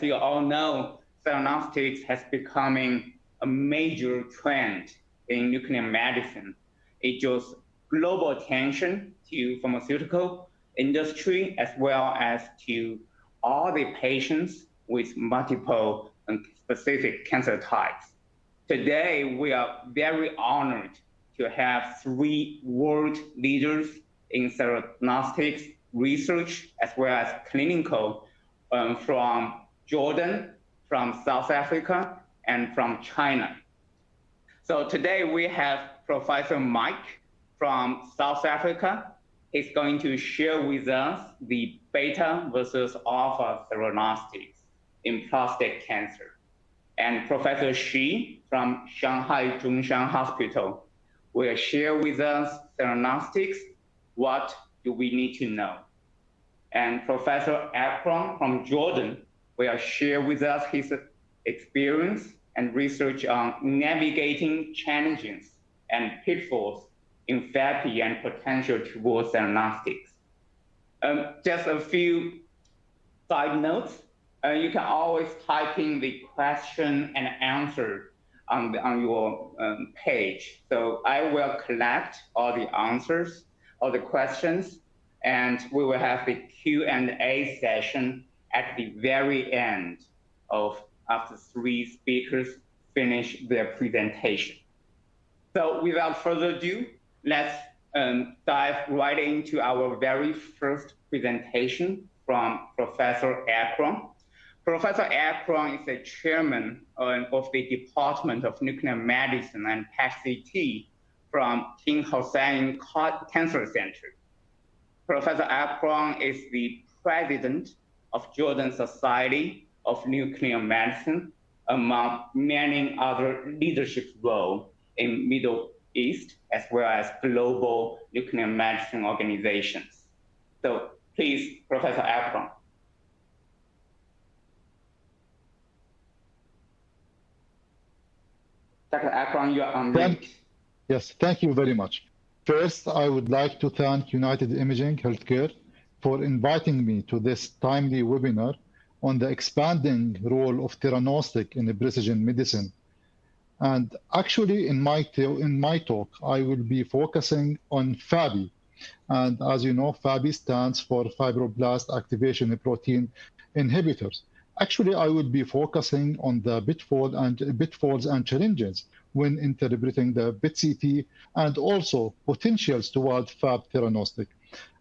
you all know, theranostics has becoming a major trend in nuclear medicine. It draws global attention to pharmaceutical industry as well as to all the patients with multiple and specific cancer types. Today, we are very honored to have 3 world leaders in theranostics research as well as clinical from Jordan, from South Africa, and from China. So today we have Professor Mike from South Africa. He's going to share with us the beta versus alpha theranostics in prostate cancer. And Professor Xi from Shanghai Zhongshan Hospital will share with us theranostics, what do we need to know. And Professor Akram from Jordan will share with us his experience and research on navigating challenges and pitfalls in therapy and potential towards theranostics. Just a few side notes. You can always type in the question and answer on your page. So I will collect all the answers, all the questions, and we will have the Q&A session at the very end after 3 speakers finish their presentation. So without further ado, let's dive right into our very first presentation from Professor Akram. Professor Akram is the chairman of the Department of Nuclear Medicine and PET-CT from King Hussein Cancer Center. Professor Akram is the president of Jordan Society of Nuclear Medicine, among many other leadership roles in Middle East, as well as global nuclear medicine organizations. So please, Professor Akram. Dr. Akram, you are on mute. Yes, thank you very much. First, I would like to thank United Imaging Healthcare for inviting me to this timely webinar on the expanding role of theranostic in precision medicine. And actually, in my talk, I will be focusing on FABI. And as you know, FABI stands for fibroblast activation protein inhibitors. Actually, I will be focusing on the pitfalls and challenges when interpreting the PET-CT and also potentials toward FAB theranostic.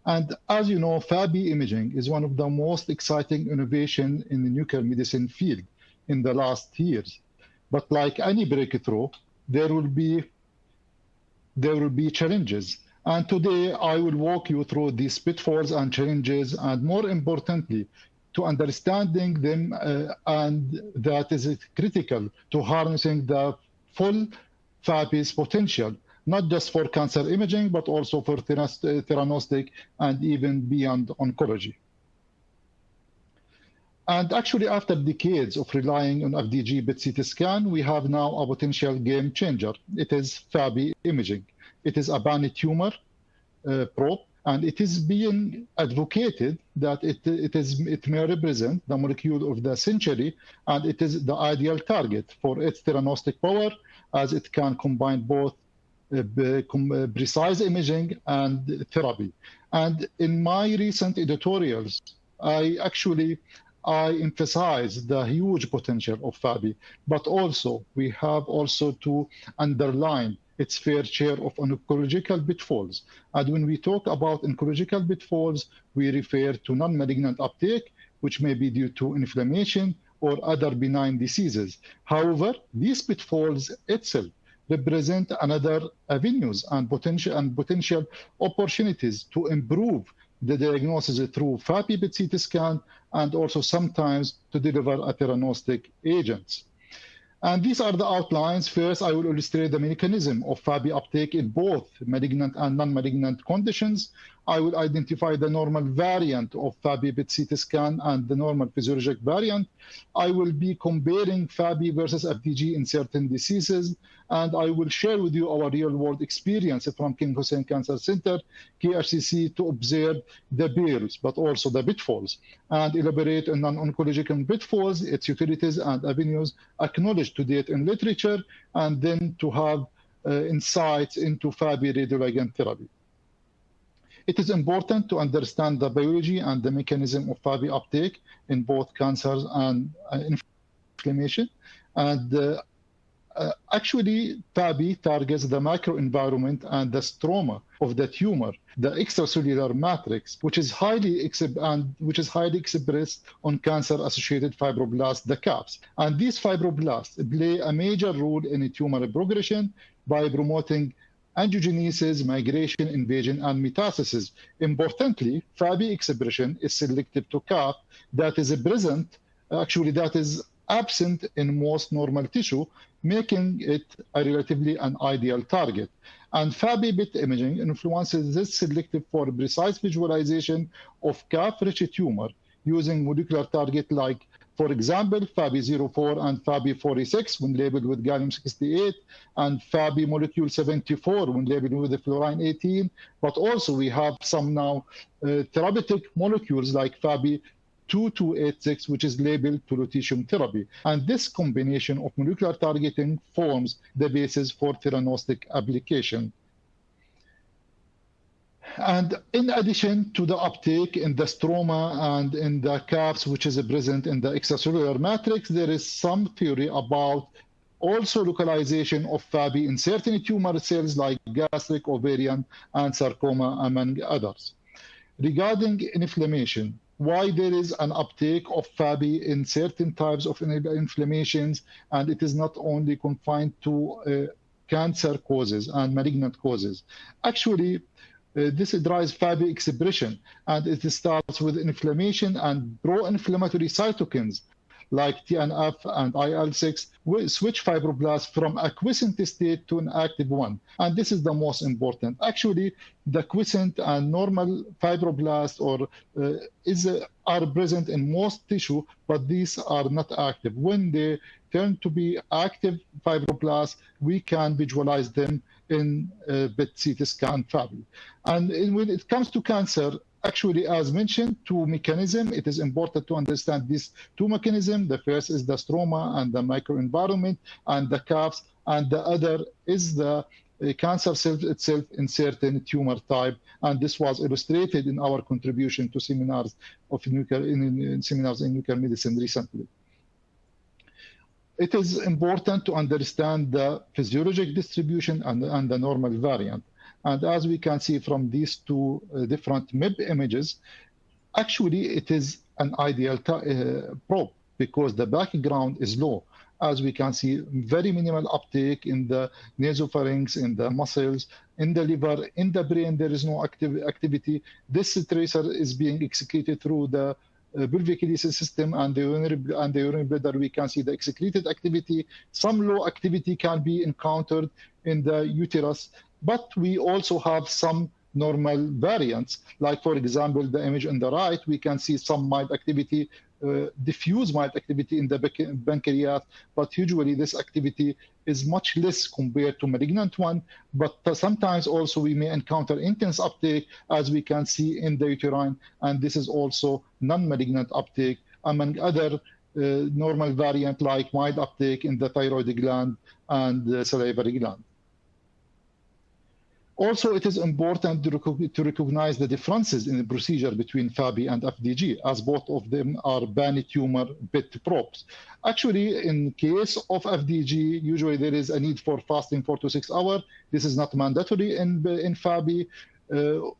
And as you know, FABI imaging is one of the most exciting innovations in the nuclear medicine field in the last years. But like any breakthrough, there will be challenges. And today I will walk you through these pitfalls and challenges, and more importantly, to understanding them, and that is critical to harnessing the full FABI's potential, not just for cancer imaging, but also for theranostic and even beyond oncology. And actually, after decades of relying on FDG PET-CT scan, we have now a potential game changer. It is FABI imaging. It is a pan-tumor probe, and it is being advocated that it may represent the molecule of the century, and it is the ideal target for its theranostic power, as it can combine both precise imaging and therapy. And in my recent editorials, I emphasize the huge potential of FABI, but also we have also to underline its fair share of oncological pitfalls. And when we talk about oncological pitfalls, we refer to non-malignant uptake, which may be due to inflammation or other benign diseases. However, these pitfalls itself represent another avenues and potential opportunities to improve the diagnosis through FABI PET-CT scan, and also sometimes to deliver a theranostic agents. And these are the outlines. First, I will illustrate the mechanism of FABI uptake in both malignant and non-malignant conditions. I will identify the normal variant of FABI PET CT scan and the normal physiologic variant. I will be comparing FABI versus FDG in certain diseases, and I will share with you our real-world experience from King Hussein Cancer Center, KHCC, to observe the pearls, but also the pitfalls, and elaborate on non-oncological pitfalls, its utilities and avenues acknowledged to date in literature, and then to have insights into FABI radioligand therapy. It is important to understand the biology and the mechanism of FABI uptake in both cancers and inflammation. And actually, FABI targets the microenvironment and the stroma of the tumor, the extracellular matrix, which is highly expressed on cancer-associated fibroblasts, the CAFs. And these fibroblasts play a major role in tumor progression by promoting angiogenesis, migration, invasion, and metastasis. Importantly, FABI expression is selective to CAF that is present, actually that is absent in most normal tissue, making it a relatively an ideal target. And FABI PET imaging influences this selective for precise visualization of CAF-rich tumor using molecular target like, for example, FABI04 and FABI46 when labeled with gallium-68, and FABI molecule 74 when labeled with the fluorine-18. But also we have some now therapeutic molecules like FABI2286, which is labeled to lutetium therapy. And this combination of molecular targeting forms the basis for theranostic application. And in addition to the uptake in the stroma and in the CAFs, which is present in the extracellular matrix, there is some theory about also localization of FABI in certain tumor cells like gastric, ovarian, and sarcoma, among others. Regarding inflammation, why there is an uptake of FABI in certain types of inflammations, and it is not only confined to cancer causes and malignant causes. Actually, this drives FABI expression, and it starts with inflammation and pro-inflammatory cytokines like TNF and IL-6 will switch fibroblasts from a quiescent state to an active one. And this is the most important. Actually, the quiescent and normal fibroblasts are present in most tissue, but these are not active. When they turn to be active fibroblasts, we can visualize them in PET CT scan FABI. And when it comes to cancer, actually, as mentioned, two mechanisms. It is important to understand these two mechanisms. The first is the stroma and the microenvironment and the CAFs, and the other is the cancer cell itself in certain tumor type. And this was illustrated in our contribution to seminars of seminars in nuclear medicine recently. It is important to understand the physiologic distribution and the normal variant. And as we can see from these two different MIB images, actually it is an ideal probe because the background is low. As we can see, very minimal uptake in the nasopharynx, in the muscles, in the liver, in the brain, there is no activity. This tracer is being excreted through the pelvic elicit system and the urinary bladder. We can see the excreted activity. Some low activity can be encountered in the uterus, but we also have some normal variants. Like, for example, the image on the right, we can see some mild activity, diffuse mild activity in the pancreas, but usually this activity is much less compared to malignant one. But sometimes also we may encounter intense uptake, as we can see in the uterine, and this is also non-malignant uptake, among other normal variant like mild uptake in the thyroid gland and the salivary gland. Also, it is important to recognize the differences in the procedure between FABI and FDG, as both of them are pan-tumor PET probes. Actually, in case of FDG, usually there is a need for fasting 4 to 6 hours. This is not mandatory in FABI.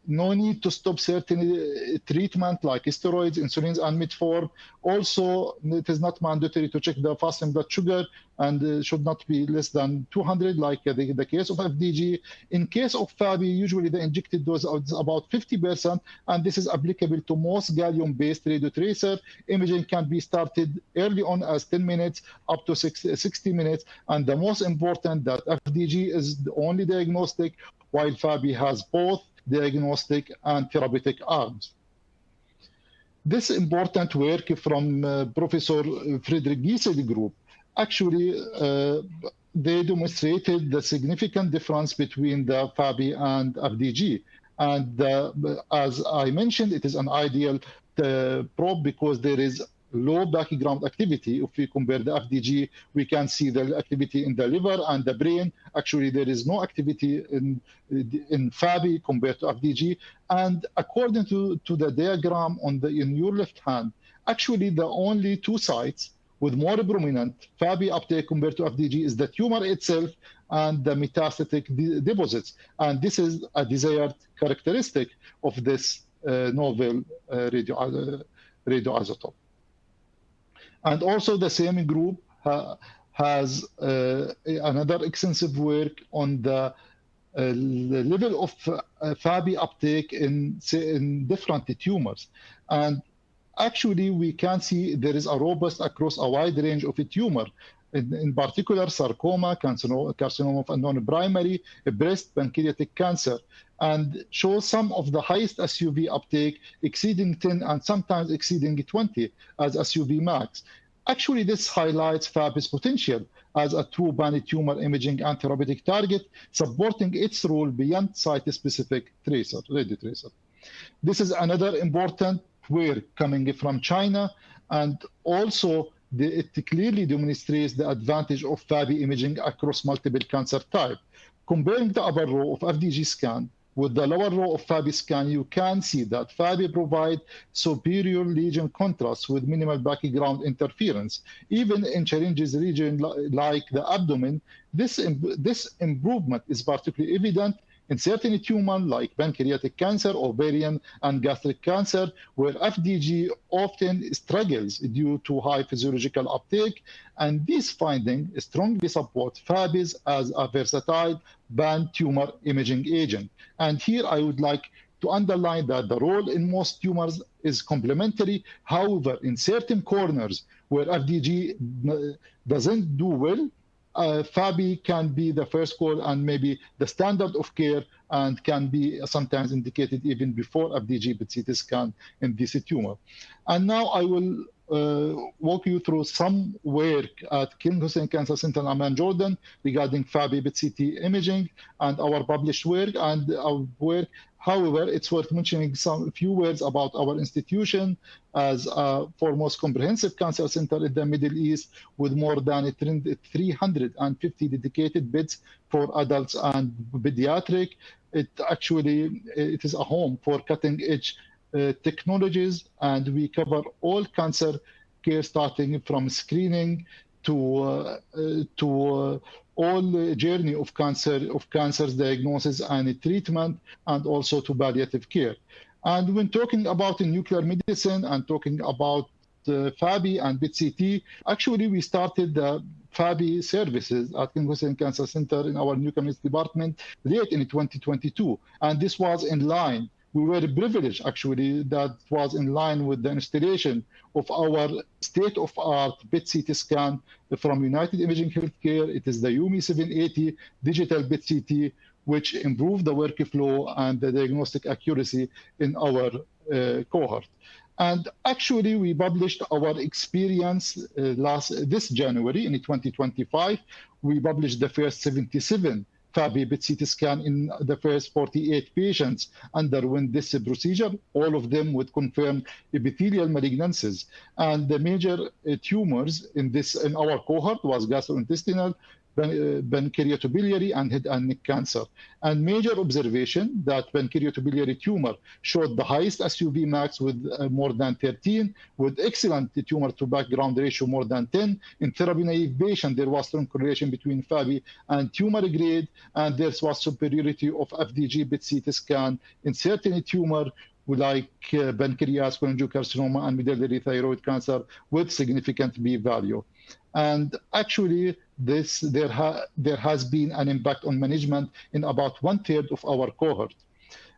No need to stop certain treatment like steroids, insulins, and metformin. Also, it is not mandatory to check the fasting blood sugar, and should not be less than 200, like the case of FDG. In case of FABI, usually the injected dose is about 50%, and this is applicable to most gallium-based radiotracer. Imaging can be started early on as 10 minutes up to 60 minutes, and the most important that FDG is the only diagnostic, while FABI has both diagnostic and therapeutic arms. This important work from Professor Friedrich Giesel group, actually, they demonstrated the significant difference between the FABI and FDG. And as I mentioned, it is an ideal probe because there is low background activity. If we compare the FDG, we can see the activity in the liver and the brain. Actually, there is no activity in FABI compared to FDG. And according to the diagram in your left hand, actually the only two sites with more prominent FABI uptake compared to FDG is the tumor itself and the metastatic deposits. And this is a desired characteristic of this novel radioisotope. And also the same group has another extensive work on the level of FABI uptake in different tumors. And actually, we can see there is a robust across a wide range of a tumor, in particular sarcoma, carcinoma of unknown primary, breast, pancreatic cancer, and shows some of the highest SUV uptake exceeding 10 and sometimes exceeding 20 as SUV max. Actually, this highlights FABI's potential as a true pan-tumor imaging and therapeutic target, supporting its role beyond site-specific radio tracer. This is another important work coming from China, and also it clearly demonstrates the advantage of FABI imaging across multiple cancer types. Comparing the upper row of FDG scan with the lower row of FABI scan, you can see that FABI provides superior lesion contrast with minimal background interference. Even in challenges region like the abdomen, this improvement is particularly evident in certain tumors like pancreatic cancer, ovarian, and gastric cancer, where FDG often struggles due to high physiological uptake. And these findings strongly support FABIs as a versatile pan-tumor imaging agent. And here I would like to underline that the role in most tumors is complementary. However, in certain corners where FDG doesn't do well, FABI can be the first call and maybe the standard of care, and can be sometimes indicated even before FDG PET-CT scan in this tumor. And now I will walk you through some work at King Hussein Cancer Center in Amman, Jordan, regarding FABI PET-CT imaging and our published work and our work. However, it's worth mentioning a few words about our institution as a foremost comprehensive cancer center in the Middle East, with more than 350 dedicated beds for adults and pediatric. It is a home for cutting-edge technologies, and we cover all cancer care, starting from screening to all journey of cancer's diagnosis and treatment, and also to palliative care. And when talking about nuclear medicine and talking about FABI and PET-CT, actually we started the FABI services at King Hussein Cancer Center in our nuclear medicine department late in 2022, and this was in line. We were privileged, actually, that was in line with the installation of our state-of-art PET-CT scan from United Imaging Healthcare. It is the UMI 780 digital PET-CT, which improved the workflow and the diagnostic accuracy in our cohort. And actually, we published our experience this January in 2025. We published the first 77 FABI PET-CT scan in the first 48 patients underwent this procedure, all of them with confirmed epithelial malignancies. And the major tumors in our cohort was gastrointestinal, pancreatobiliary, and head and neck cancer. And major observation that pancreatobiliary tumor showed the highest SUV max with more than 13, with excellent tumor to background ratio more than 10. In therapy naive patient, there was strong correlation between FABI and tumor grade, and there was superiority of FDG PET-CT scan in certain tumor like pancreas, cholangiocarcinoma, and medullary thyroid cancer with significant p-value. And actually, there has been an impact on management in about 1/3 of our cohort.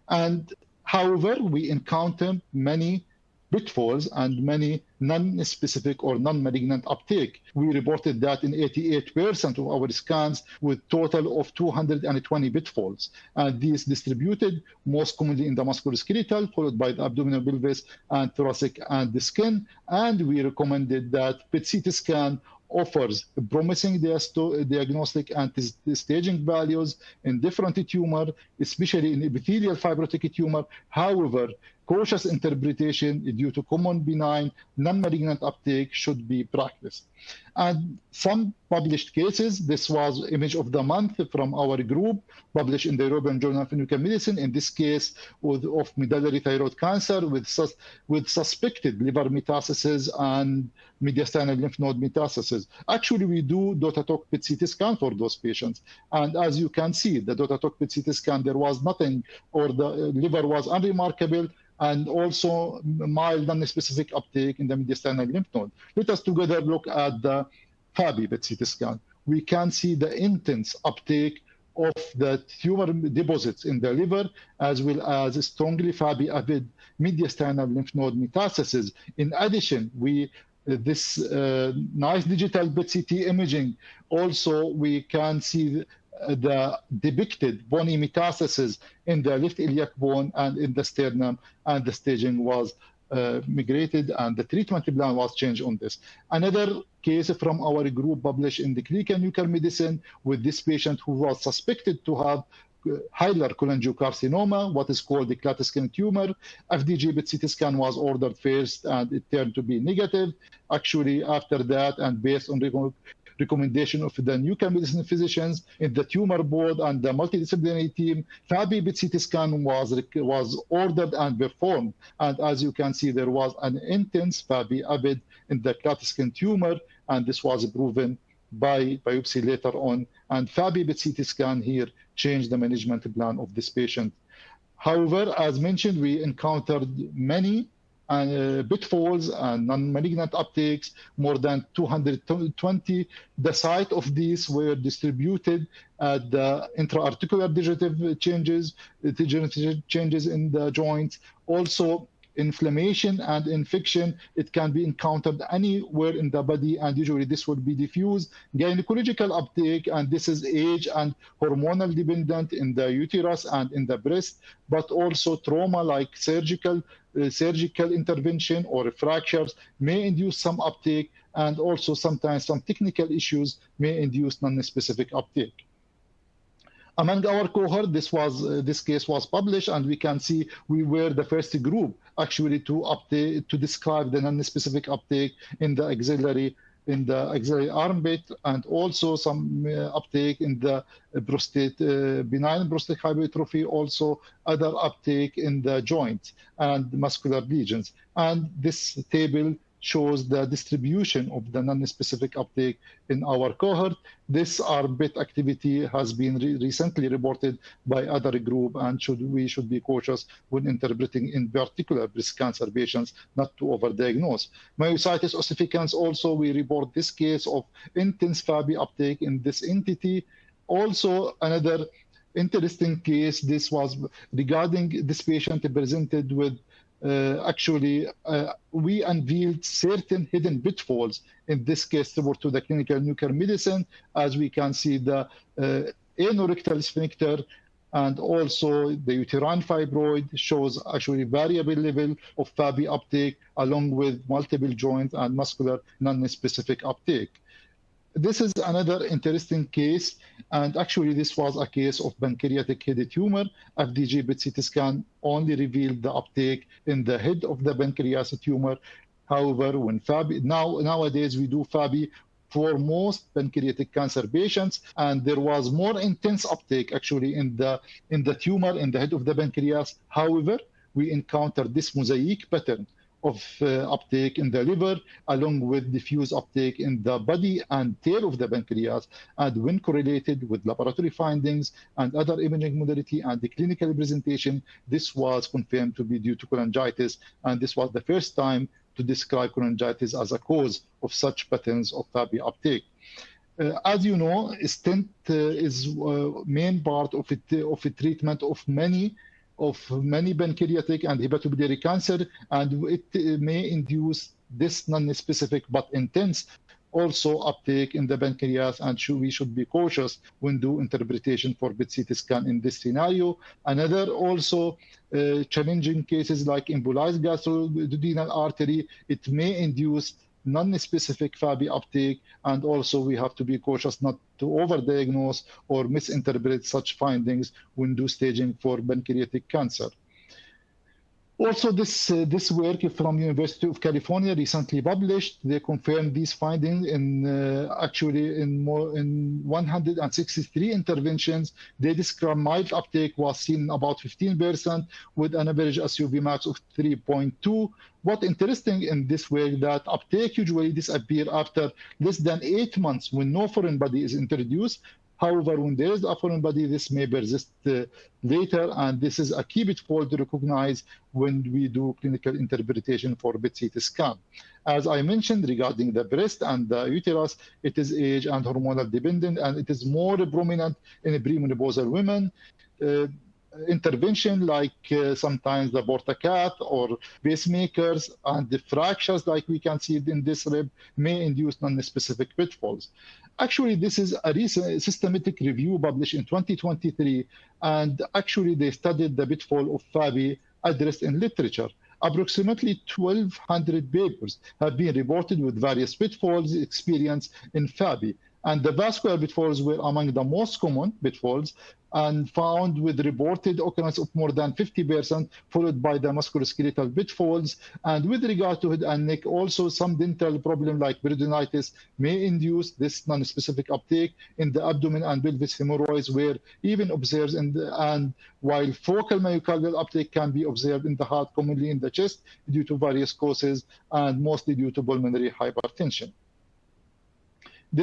And however, we encounter many pitfalls and many non-specific or non-malignant uptake. We reported that in 88% of our scans with total of 220 pitfalls. And these distributed most commonly in the musculoskeletal, followed by the abdominal, pelvis, and thoracic and the skin. And we recommended that PET-CT scan offers promising diagnostic and staging values in different tumor, especially in epithelial fibrotic tumor. However, cautious interpretation due to common benign non-malignant uptake should be practiced. And some published cases, this was image of the month from our group, published in the European Journal of Nuclear Medicine, in this case of medullary thyroid cancer with suspected liver metastasis and mediastinal lymph node metastasis. Actually, we do DOTATOC PET-CT scan for those patients. And as you can see, the DOTATOC PET-CT scan, there was nothing, or the liver was unremarkable, and also mild non-specific uptake in the mediastinal lymph node. Let us together look at the FABI PET-CT scan. We can see the intense uptake of the tumor deposits in the liver, as well as strongly FABI-avid mediastinal lymph node metastasis. In addition, this nice digital PET-CT imaging, also we can see the depicted bony metastasis in the left iliac bone and in the sternum, and the staging was migrated and the treatment plan was changed on this. Another case from our group published in the Clinical Nuclear Medicine with this patient who was suspected to have hilar cholangiocarcinoma, what is called the Klatskin tumor. FDG PET-CT scan was ordered first and it turned to be negative. Actually, after that, and based on recommendation of the nuclear medicine physicians in the tumor board and the multidisciplinary team, FABI PET-CT scan was ordered and performed. And as you can see, there was an intense FABI-avid in the Klatskin tumor, and this was proven by biopsy later on. And FABI PET-CT scan here changed the management plan of this patient. However, as mentioned, we encountered many pitfalls and non-malignant uptakes, more than 220. The site of these were distributed at the intra-articular degenerative changes in the joints. Also, inflammation and infection, it can be encountered anywhere in the body, and usually this will be diffuse. Gynecological uptake, and this is age and hormonal dependent in the uterus and in the breast, but also trauma like surgical intervention or fractures may induce some uptake, and also sometimes some technical issues may induce non-specific uptake. Among our cohort, this case was published, and we can see we were the first group actually to describe the non-specific uptake in the axillary armpit, and also some uptake in the benign prostate hypertrophy, also other uptake in the joints and muscular lesions. And this table shows the distribution of the non-specific uptake in our cohort. This ARBIT activity has been recently reported by other group, and we should be cautious when interpreting in particular breast cancer patients not to overdiagnose. Myositis ossificans also, we report this case of intense FABI uptake in this entity. Also, another interesting case, this was regarding this patient presented with we unveiled certain hidden pitfalls in this case to the clinical nuclear medicine, as we can see the anorectal sphincter and also the uterine fibroid shows actually variable level of FABI uptake along with multiple joint and muscular non-specific uptake. This is another interesting case, and actually this was a case of pancreatic head tumor. FDG PET-CT scan only revealed the uptake in the head of the pancreas tumor. However, when FABI, nowadays we do FABI for most pancreatic cancer patients, and there was more intense uptake actually in the tumor in the head of the pancreas. However, we encountered this mosaic pattern of uptake in the liver, along with diffuse uptake in the body and tail of the pancreas. And when correlated with laboratory findings and other imaging modality and the clinical presentation, this was confirmed to be due to cholangitis. And this was the first time to describe cholangitis as a cause of such patterns of FABI uptake. As you know, stent is main part of a treatment of many pancreatic and hepatobiliary cancer, and it may induce this non-specific but intense also uptake in the pancreas, and we should be cautious when do interpretation for PET-CT scan in this scenario. Another also challenging cases like embolized gastroduodenal artery, it may induce non-specific FABI uptake, and also we have to be cautious not to overdiagnose or misinterpret such findings when do staging for pancreatic cancer. Also, this work from University of California recently published, they confirmed these findings in actually in 163 interventions. They describe mild uptake was seen about 15% with an average SUV max of 3.2. What's interesting in this work that uptake usually disappear after less than 8 months when no foreign body is introduced. However, when there is a foreign body, this may persist later, and this is a key pitfall to recognize when we do clinical interpretation for PET-CT scan. As I mentioned regarding the breast and the uterus, it is age and hormonal dependent, and it is more prominent in premenopausal women. Intervention like sometimes the portacat or pacemakers and the fractures like we can see in this rib may induce non-specific pitfalls. Actually, this is a recent systematic review published in 2023, and actually they studied the pitfall of FABI addressed in literature. Approximately 1,200 papers have been reported with various pitfalls experienced in FABI. And the vascular pitfalls were among the most common pitfalls and found with reported occurrence of more than 50%, followed by the musculoskeletal pitfalls. And with regard to head and neck, also some dental problem like peritonitis may induce this non-specific uptake in the abdomen, and pelvis hemorrhoids were even observed and while focal myocardial uptake can be observed in the heart, commonly in the chest due to various causes and mostly due to pulmonary hypertension.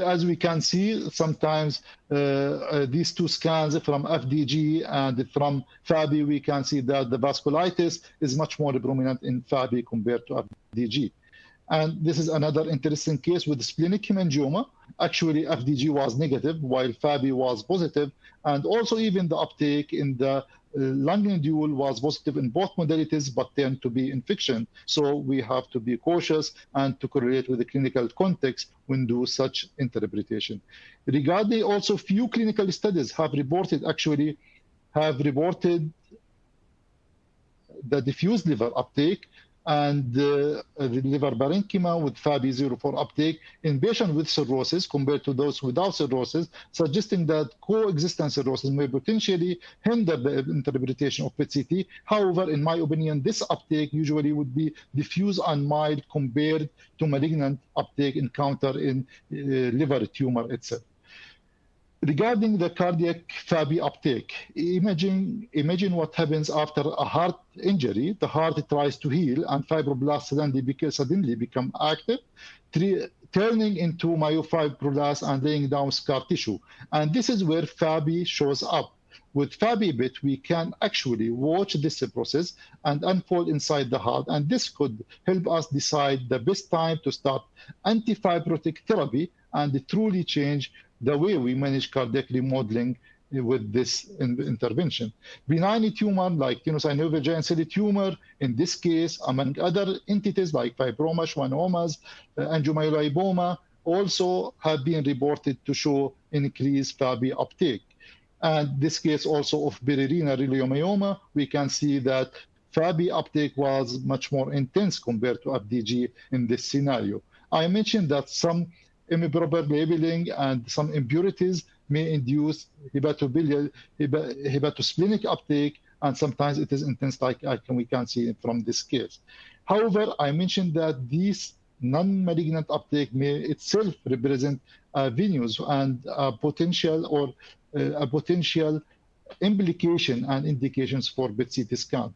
As we can see, sometimes these two scans from FDG and from FABI, we can see that the vasculitis is much more prominent in FABI compared to FDG. And this is another interesting case with splenic hemangioma. Actually, FDG was negative while FABI was positive, and also even the uptake in the lung nodule was positive in both modalities, but tend to be infection. So we have to be cautious and to correlate with the clinical context when do such interpretation. Regarding also few clinical studies have reported the diffuse liver uptake and the liver parenchyma with FABI04 uptake in patients with cirrhosis compared to those without cirrhosis, suggesting that coexistent cirrhosis may potentially hinder the interpretation of PET-CT. However, in my opinion, this uptake usually would be diffuse and mild compared to malignant uptake encountered in liver tumor itself. Regarding the cardiac FABI uptake, imagine what happens after a heart injury. The heart tries to heal and fibroblasts suddenly become active, turning into myofibroblasts and laying down scar tissue. And this is where FABI shows up. With FABI-BIT, we can actually watch this process and unfold inside the heart, and this could help us decide the best time to start antifibrotic therapy and truly change the way we manage cardiac remodeling with this intervention. Benign tumor like tenosynovial giant cell tumor, in this case, among other entities like fibroma, schwannomas, angiomyolipoma, also have been reported to show increased FABI uptake. And this case also of perirenal leiomyoma, we can see that FABI uptake was much more intense compared to FDG in this scenario. I mentioned that some improper labeling and some impurities may induce hepatosplenic uptake, and sometimes it is intense like we can see from this case. However, I mentioned that these non-malignant uptake may itself represent venues and a potential implication and indications for PET-CT scan.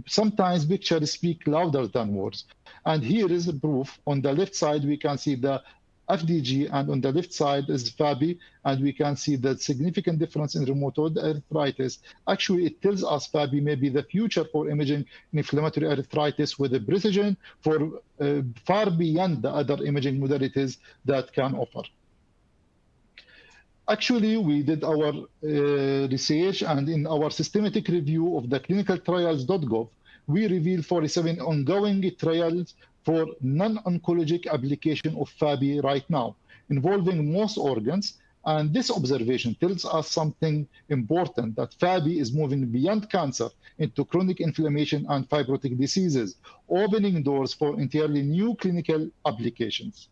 Sometimes pictures speak louder than words. And here is a proof. On the left side, we can see the FDG, and on the left side is FABI, and we can see the significant difference in rheumatoid arthritis. Actually, it tells us FABI may be the future for imaging inflammatory arthritis with a precision for far beyond the other imaging modalities that can offer. Actually, we did our research, and in our systematic review of the clinicaltrials.gov, we revealed 47 ongoing trials for non-oncologic application of FABI right now, involving most organs. And this observation tells us something important, that FABI is moving beyond cancer into chronic inflammation and fibrotic diseases, opening doors for entirely new clinical applications.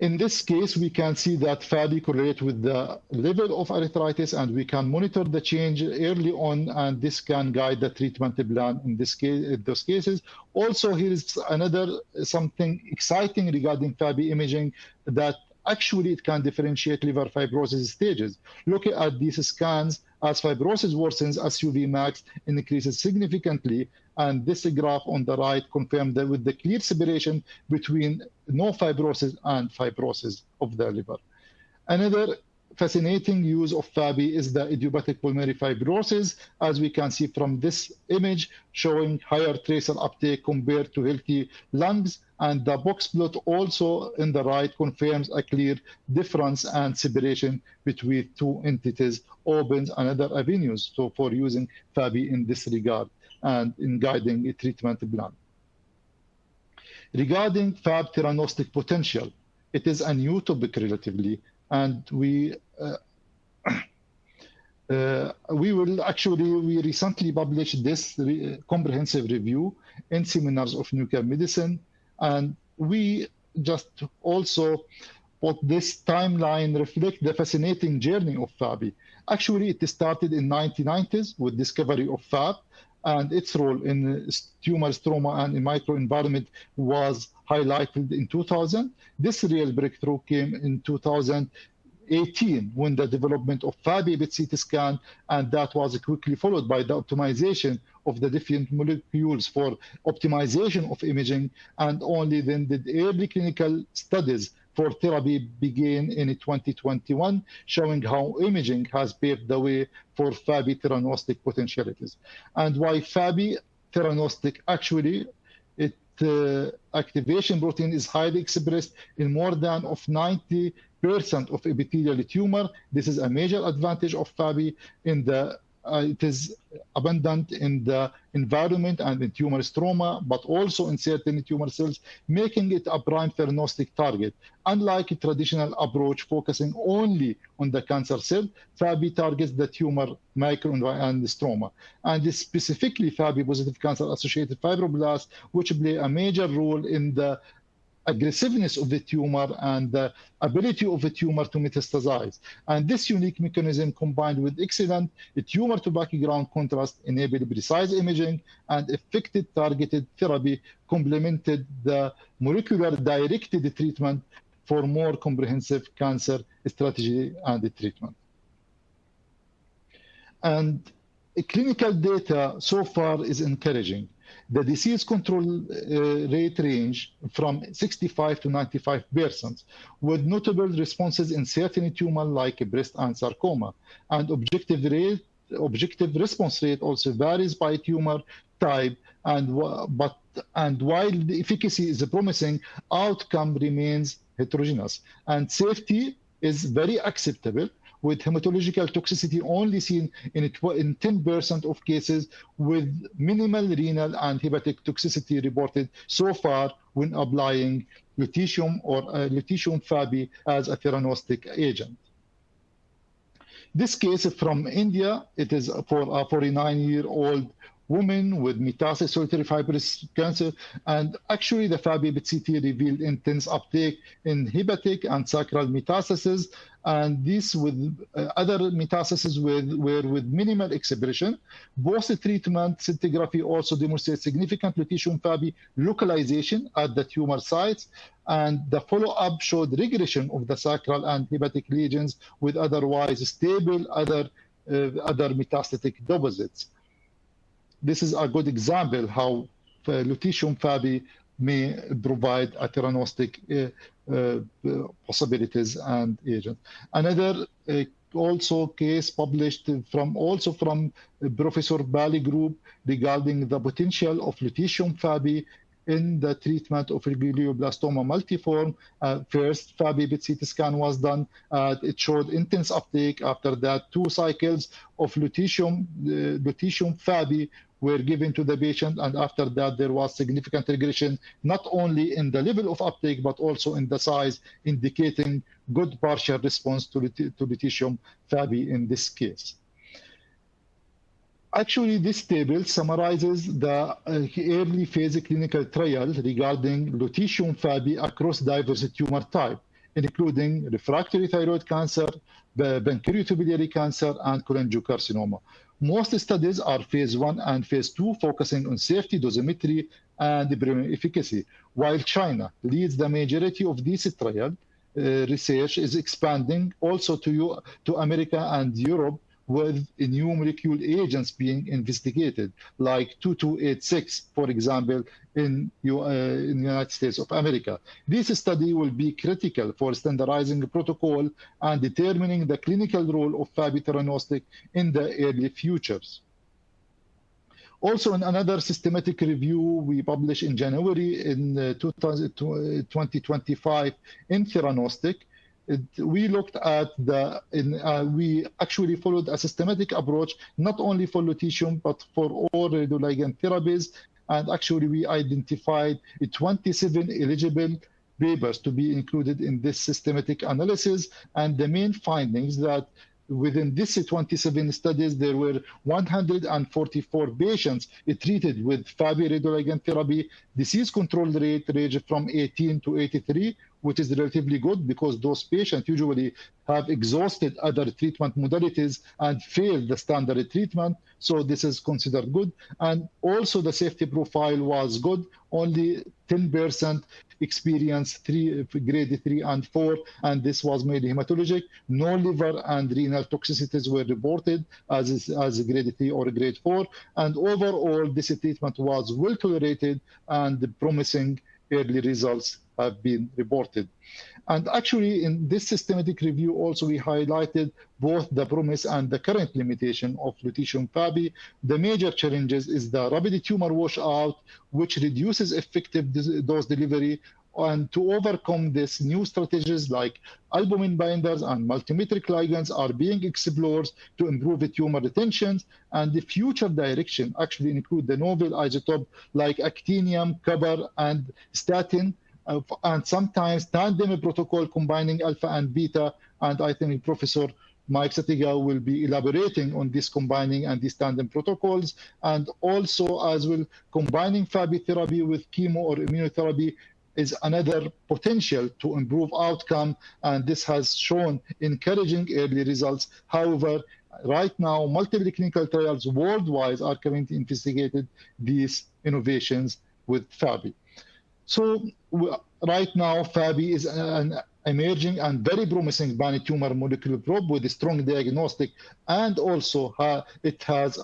In this case, we can see that FABI correlates with the level of arthritis, and we can monitor the change early on, and this can guide the treatment plan in this case, in those cases. Also, here is another something exciting regarding FABI imaging, that actually it can differentiate liver fibrosis stages. Looking at these scans, as fibrosis worsens, SUV max increases significantly, and this graph on the right confirms that with the clear separation between no fibrosis and fibrosis of the liver. Another fascinating use of FABI is the idiopathic pulmonary fibrosis, as we can see from this image, showing higher tracer uptake compared to healthy lungs. And the box plot also in the right confirms a clear difference and separation between two entities, opens another avenues for using FABI in this regard and in guiding a treatment plan. Regarding FAB theranostic potential, it is a new topic relatively, and we recently published this comprehensive review in Seminars of Nuclear Medicine, and we just also put this timeline reflect the fascinating journey of FABI. Actually, it started in 1990s with discovery of FAB, and its role in tumor stroma and in microenvironment was highlighted in 2000. This real breakthrough came in 2018 when the development of FABI PET-CT scan, and that was quickly followed by the optimization of the different molecules for optimization of imaging, and only then did early clinical studies for therapy begin in 2021, showing how imaging has paved the way for FABI theranostic potentialities. And why FABI theranostic? Actually, activation protein is highly expressed in more than of 90% of epithelial tumor. This is a major advantage of FABI in the it is abundant in the environment and in tumor stroma, but also in certain tumor cells, making it a prime theranostic target. Unlike a traditional approach focusing only on the cancer cell, FABI targets the tumor microenvironment and the stroma. And specifically FABI positive cancer-associated fibroblasts, which play a major role in the aggressiveness of the tumor and the ability of the tumor to metastasize. And this unique mechanism, combined with excellent tumor to background contrast, enabled precise imaging and effective targeted therapy, complemented the molecular directed treatment for more comprehensive cancer strategy and treatment. And clinical data so far is encouraging. The disease control rate range from 65 to 95%, with notable responses in certain tumors like breast and sarcoma. And objective response rate also varies by tumor type, and while the efficacy is promising, outcome remains heterogeneous. And safety is very acceptable, with hematological toxicity only seen in 10% of cases, with minimal renal and hepatic toxicity reported so far when applying lutetium or lutetium FABI as a theranostic agent. This case from India, it is for a 49-year-old woman with metastatic solitary fibrous cancer, and actually the FABI PET-CT revealed intense uptake in hepatic and sacral metastases, and this with other metastases were with minimal expression. Post-treatment scintigraphy also demonstrates significant lutetium FABI localization at the tumor sites, and the follow-up showed regression of the sacral and hepatic lesions with otherwise stable other metastatic deposits. This is a good example how lutetium FABI may provide a theranostic possibilities and agents. Another also case published from Professor Bali group regarding the potential of lutetium FABI in the treatment of glioblastoma multiforme. First, FABI PET-CT scan was done. It showed intense uptake. After that, 2 cycles of lutetium FABI were given to the patient, and after that there was significant regression, not only in the level of uptake but also in the size, indicating good partial response to lutetium FABI in this case. Actually, this table summarizes the early phase clinical trial regarding lutetium FABI across diverse tumor types, including refractory thyroid cancer, pancreatobiliary cancer, and cholangiocarcinoma. Most studies are phase 1 and phase 2, focusing on safety, dosimetry, and efficacy. While China leads the majority of this trial, research is expanding also to America and Europe, with new molecule agents being investigated, like 2286, for example, in the United States of America. This study will be critical for standardizing the protocol and determining the clinical role of FABI theranostic in the early futures. Also, in another systematic review we published in January in 2025 in Theranostics, we looked at we actually followed a systematic approach, not only for lutetium, but for all radioligand therapies. And actually, we identified 27 eligible papers to be included in this systematic analysis. And the main findings that within this 27 studies, there were 144 patients treated with FABI radioligand therapy. Disease control rate ranged from 18 to 83, which is relatively good because those patients usually have exhausted other treatment modalities and failed the standard treatment. So this is considered good. And also the safety profile was good. Only 10% experienced grade 3 and 4, and this was mainly hematologic. No liver and renal toxicities were reported as grade 3 or grade 4. And overall, this treatment was well tolerated, and the promising early results have been reported. And actually, in this systematic review, also we highlighted both the promise and the current limitation of lutetium FABI. The major challenges is the rapid tumor washout, which reduces effective dose delivery. And to overcome this, new strategies like albumin binders and multimetric ligands are being explored to improve the tumor retention. And the future direction actually include the novel isotope like actinium, copper, and statin, and sometimes tandem protocol combining alpha and beta. And I think Professor Mike Sathekge will be elaborating on this combining and these tandem protocols. And also as well, combining FABI therapy with chemo or immunotherapy is another potential to improve outcome. And this has shown encouraging early results. However, right now, multiple clinical trials worldwide are currently investigating these innovations with FABI. So right now, FABI is an emerging and very promising pan-tumor molecular probe with a strong diagnostic, and also it has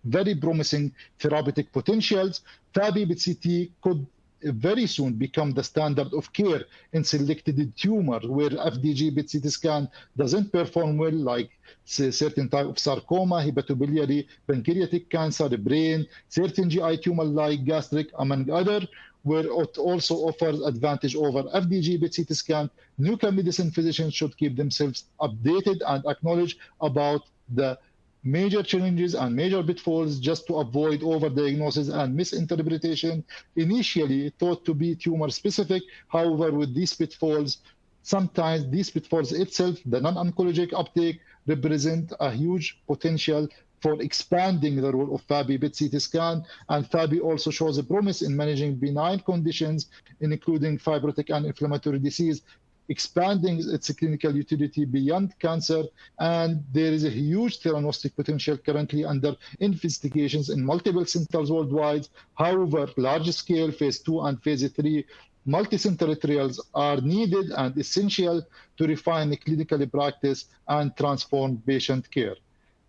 very promising therapeutic potentials. FABI PET-CT could very soon become the standard of care in selected tumor where FDG PET-CT scan doesn't perform well, like certain type of sarcoma, hepatobiliary, pancreatic cancer, brain, certain GI tumor like gastric, among other, where it also offers advantage over FDG PET-CT scan. Nuclear medicine physicians should keep themselves updated and acknowledge about the major challenges and major pitfalls just to avoid overdiagnosis and misinterpretation. Initially thought to be tumor specific, however, with these pitfalls, sometimes these pitfalls itself, the non-oncologic uptake, represent a huge potential for expanding the role of FABI PET-CT scan. And FABI also shows a promise in managing benign conditions, including fibrotic and inflammatory disease, expanding its clinical utility beyond cancer. And there is a huge theranostic potential currently under investigations in multiple centers worldwide. However, large-scale phase 2 and phase 3 multi-center trials are needed and essential to refine the clinical practice and transform patient care.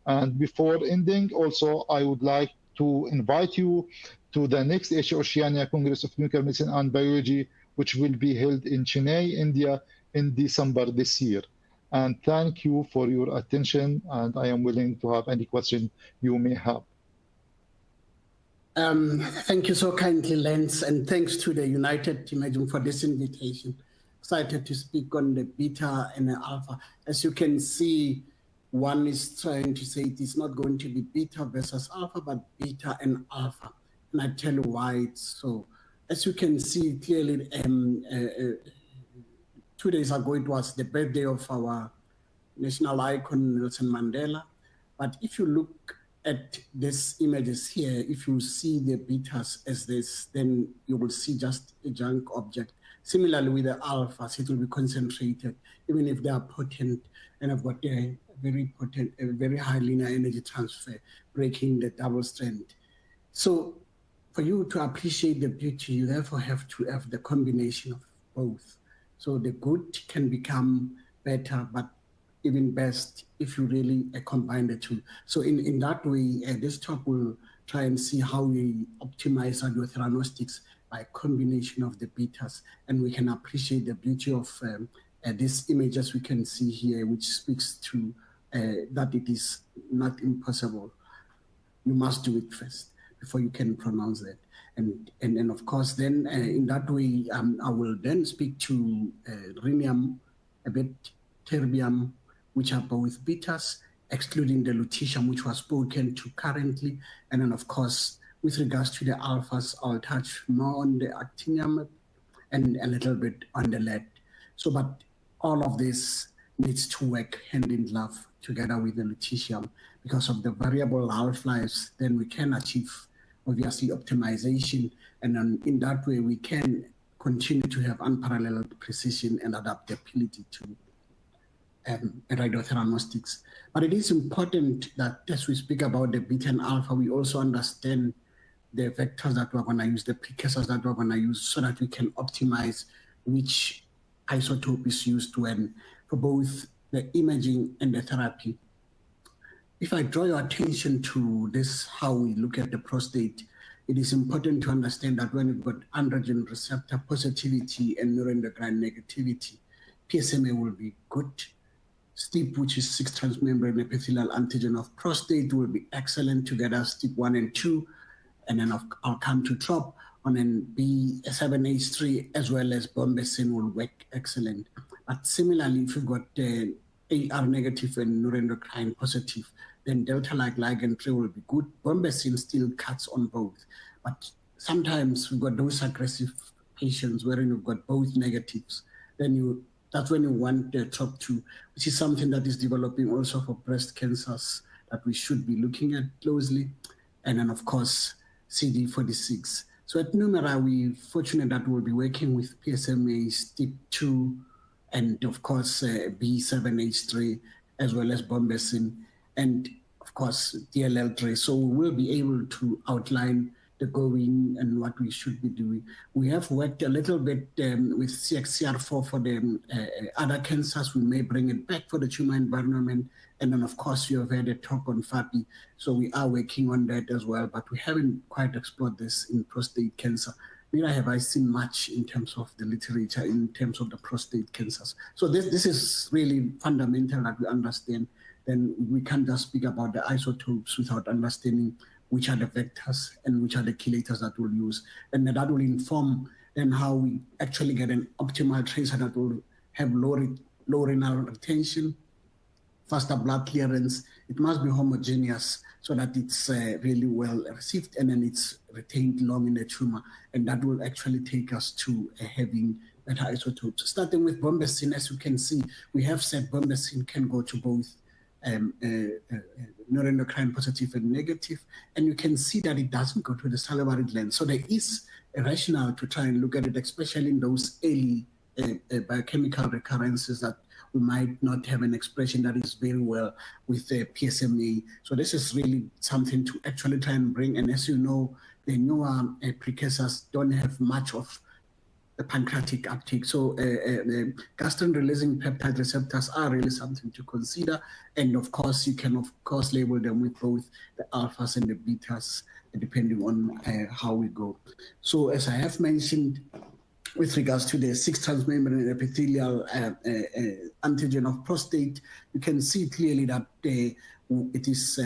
And before ending, also, I would like to invite you to the next Oceania Congress of Nuclear Medicine and Biology, which will be held in Chennai, India, in December this year. And thank you for your attention, and I am willing to have any question you may have. Thank you so kindly, Lance, and thanks to the United Imaging for this invitation. Excited to speak on the beta and the alpha. As you can see, one is trying to say it is not going to be beta versus alpha, but beta and alpha. And I tell you why it's so. As you can see clearly, 2 days ago, it was the birthday of our national icon, Nelson Mandela. But if you look at these images here, if you see the betas as this, then you will see just a junk object. Similarly with the alphas, it will be concentrated, even if they are potent and have got a very potent, a very high linear energy transfer, breaking the double strand. So for you to appreciate the beauty, you therefore have to have the combination of both. So the good can become better, but even best if you really combine the two. So in that way, this talk will try and see how we optimize our theranostics by a combination of the betas, and we can appreciate the beauty of these images we can see here, which speaks to that it is not impossible. You must do it first before you can pronounce that. And of course, then in that way, I will then speak to rhenium, a bit terbium, which are both betas, excluding the lutetium, which was spoken to currently. And then, of course, with regards to the alphas, I'll touch more on the actinium and a little bit on the lead. So, but all of this needs to work hand in glove together with the lutetium because of the variable half-lives. Then we can achieve, obviously, optimization. And then in that way, we can continue to have unparalleled precision and adaptability to radiotheranostics. But it is important that as we speak about the beta and alpha, we also understand the vectors that we're going to use, the precursors that we're going to use, so that we can optimize which isotope is used when for both the imaging and the therapy. If I draw your attention to this, how we look at the prostate, it is important to understand that when you've got androgen receptor positivity and neuroendocrine negativity, PSMA will be good. STIP, which is 6 transmembrane epithelial antigen of prostate, will be excellent together, STIP 1 and 2. And then I'll come to TROP on an B7H3 as well as bombesin will work excellent. But similarly, if you've got AR negative and neuroendocrine positive, then delta-like ligand 3 will be good. Bombesin still cuts on both. But sometimes we've got those aggressive patients wherein you've got both negatives. Then that's when you want the TROP2, which is something that is developing also for breast cancers that we should be looking at closely. And then, of course, CD46. So at NuMeRI, we're fortunate that we'll be working with PSMA, STIP2, and of course, B7H3, as well as bombesin, and of course, DLL3. So we will be able to outline the going and what we should be doing. We have worked a little bit with CXCR4 for the other cancers. We may bring it back for the tumor environment. And then, of course, you have had a talk on FAPI. So we are working on that as well, but we haven't quite explored this in prostate cancer. Neither have I seen much in terms of the literature, in terms of the prostate cancers. So this is really fundamental that we understand. Then we can't just speak about the isotopes without understanding which are the vectors and which are the chelators that we'll use. And that will inform then how we actually get an optimal tracer that will have low renal retention, faster blood clearance. It must be homogeneous so that it's really well received and then it's retained long in the tumor. And that will actually take us to having better isotopes. Starting with bombesin, as you can see, we have said bombesin can go to both neuroendocrine positive and negative, and you can see that it doesn't go to the salivary gland. So there is a rationale to try and look at it, especially in those early biochemical recurrences that we might not have an expression that is very well with the PSMA. So this is really something to actually try and bring. And as you know, the newer precursors don't have much of the pancreatic uptake. So the gastrin-releasing peptide receptors are really something to consider. And of course, you can, of course, label them with both the alphas and the betas, depending on how we go. So as I have mentioned, with regards to the 6 transmembrane epithelial antigen of prostate, you can see clearly that it is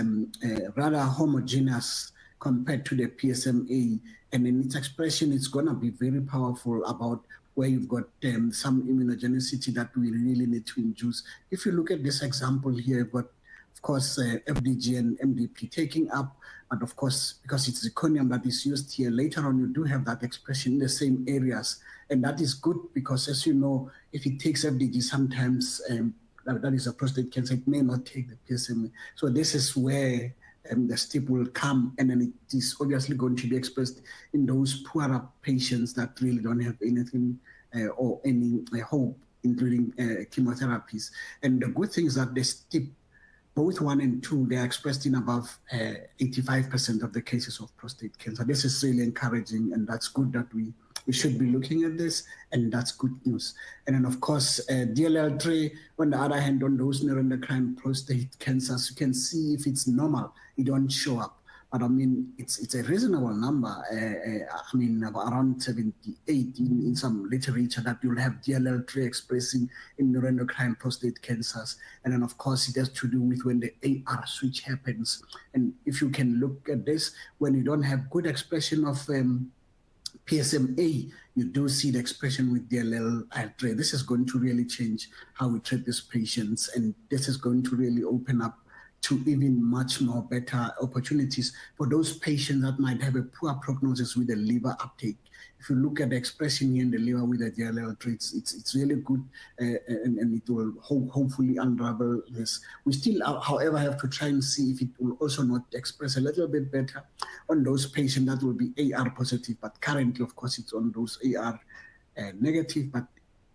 rather homogeneous compared to the PSMA. And in its expression, it's going to be very powerful about where you've got some immunogenicity that we really need to induce. If you look at this example here, you've got, of course, FDG and MDP taking up, but of course, because it's zirconium that is used here, later on you do have that expression in the same areas. And that is good because, as you know, if it takes FDG, sometimes that is a prostate cancer, it may not take the PSMA. So this is where the STIP will come, and then it is obviously going to be expressed in those poorer patients that really don't have anything or any hope, including chemotherapies. And the good thing is that the STIP, both 1 and 2, they are expressed in above 85% of the cases of prostate cancer. This is really encouraging, and that's good that we should be looking at this, and that's good news. And then, of course, DLL3, on the other hand, on those neuroendocrine prostate cancers, you can see if it's normal, it don't show up. But I mean, it's a reasonable number. I mean, around 78 in some literature that you'll have DLL3 expressing in neuroendocrine prostate cancers. And then, of course, it has to do with when the AR switch happens. And if you can look at this, when you don't have good expression of PSMA, you do see the expression with DLL3. This is going to really change how we treat these patients, and this is going to really open up to even much more better opportunities for those patients that might have a poor prognosis with the liver uptake. If you look at the expression here in the liver with the DLL3, it's really good, and it will hopefully unravel this. We still, however, have to try and see if it will also not express a little bit better on those patients that will be AR positive, but currently, of course, it's on those AR negative, but